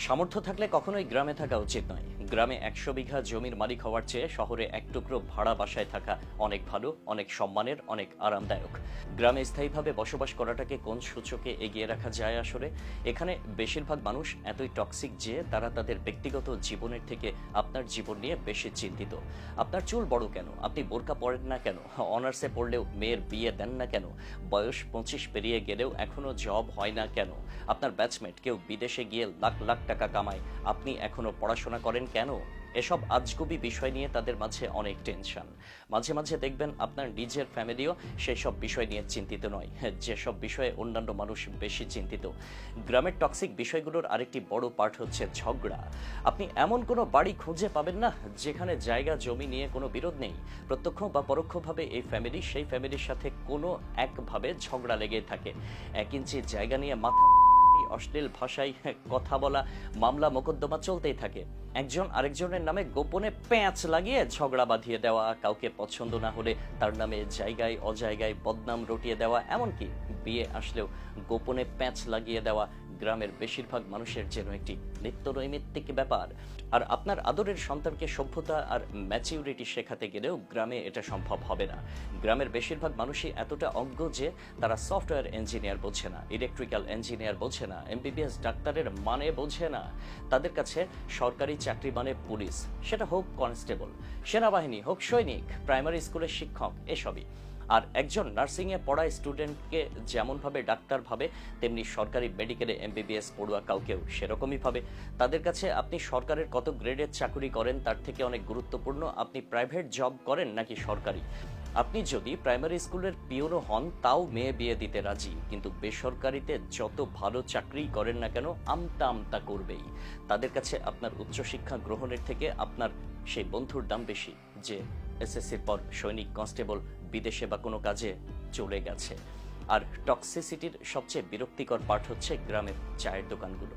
সামর্থ্য থাকলে কখনোই গ্রামে থাকা উচিত নয়। গ্রামে 100 বিঘা জমির মালিক হওয়ার চেয়ে শহরে এক টুকরো ভাড়া বাসায় থাকা অনেক ভালো, অনেক সম্মানের, অনেক আরামদায়ক। গ্রামে স্থায়ীভাবে বসবাস করাটাকে কোন সূচকে এগিয়ে রাখা যায় আসলে? এখানে বেশিরভাগ মানুষ এতই টক্সিক যে তারা তাদের ব্যক্তিগত জীবনের থেকে আপনার জীবন নিয়ে বেশি চিন্তিত। আপনার চুল বড় কেন, আপনি বোরকা পরেন না কেন, অনার্সে পড়লেও মেয়ের বিয়ে দেন না কেন, বয়স 25 পেরিয়ে গেলেও এখনো জব হয় না কেন, আপনার ব্যাচমেট কেউ বিদেশে গিয়ে লাখ লাখ টাকা কামায়, আপনি এখনো পড়াশোনা করেন কেন? এসব আজগুবি বিষয় নিয়ে তাদের মাঝে অনেক টেনশন। মাঝে মাঝে দেখবেন আপনার নিজের ফ্যামিলিও সেই সব বিষয় নিয়ে চিন্তিত নয়, যেসব বিষয়ে অন্যান্য মানুষ বেশি চিন্তিত। গ্রামের টক্সিক বিষয়গুলোর আরেকটি বড় পার্ট হচ্ছে ঝগড়া। আপনি এমন কোনো বাড়ি খুঁজে পাবেন না যেখানে জায়গা জমি নিয়ে কোনো বিরোধ নেই। প্রত্যক্ষ বা পরোক্ষভাবে এই ফ্যামিলি সেই ফ্যামিলির সাথে কোনো একভাবে ঝগড়া লেগে থাকে। 1 ইঞ্চি জায়গা নিয়ে মাথা অশ্লীল ভাষায় কথা বলা, মামলা মোকদ্দমা চলতেই থাকে। একজন আরেকজনের নামে গোপনে প্যাঁচ লাগিয়ে ঝগড়া বাঁধিয়ে দেওয়া, কাউকে পছন্দ না হলে তার নামে জায়গায় অজায়গায় বদনাম রটিয়ে দেওয়া, এমনকি বিয়ে আসলেও গোপনে প্যাঁচ লাগিয়ে দেওয়া গ্রামের বেশিরভাগ মানুষের যেন একটি নিত্য নৈমিত্তিক ব্যাপার। আর আপনার আদরের সন্তানকে সভ্যতা আর ম্যাচিউরিটি শেখাতে গেলেও গ্রামে এটা সম্ভব হবে না। গ্রামের বেশিরভাগ মানুষই এতটা অজ্ঞ যে তারা সফটওয়্যার ইঞ্জিনিয়ার বোঝে না, ইলেকট্রিক্যাল ইঞ্জিনিয়ার বোঝে না, এমবিবিএস ডাক্তারের মানে বোঝে না। তাদের কাছে সরকারি চাকরি মানে পুলিশ, সেটা হোক কনস্টেবল, সেনাবাহিনী হোক সৈনিক, প্রাইমারি স্কুলের শিক্ষক, এসবই। আর একজন নার্সিংয়ে পড়া স্টুডেন্টকে যেমনভাবে ডাক্তার ভাবে, তেমনি সরকারি মেডিকেলে এমবিবিএস পড়ুয়া কাউকেও সেরকমই ভাবে। তাদের কাছে আপনি সরকারের কত গ্রেডের চাকরি করেন তার থেকে অনেক গুরুত্বপূর্ণ আপনি প্রাইভেট জব করেন নাকি সরকারি। আপনি যদি প্রাইমারি স্কুলের পিওনও হন তাও মেয়ে বিয়ে দিতে রাজি, কিন্তু বেসরকারিতে যত ভালো চাকরি করেন না কেন আমতা আমতা করবেই। তাদের কাছে আপনার উচ্চশিক্ষা গ্রহণের থেকে আপনার সেই বন্ধুর দাম বেশি যে এসএসসির পর সৈনিক, কনস্টেবল, বিদেশে বা কোনো কাজে চলে গেছে। আর টক্সিসিটির সবচেয়ে বিরক্তিকর পার্ট হচ্ছে গ্রামের চায়ের দোকানগুলো।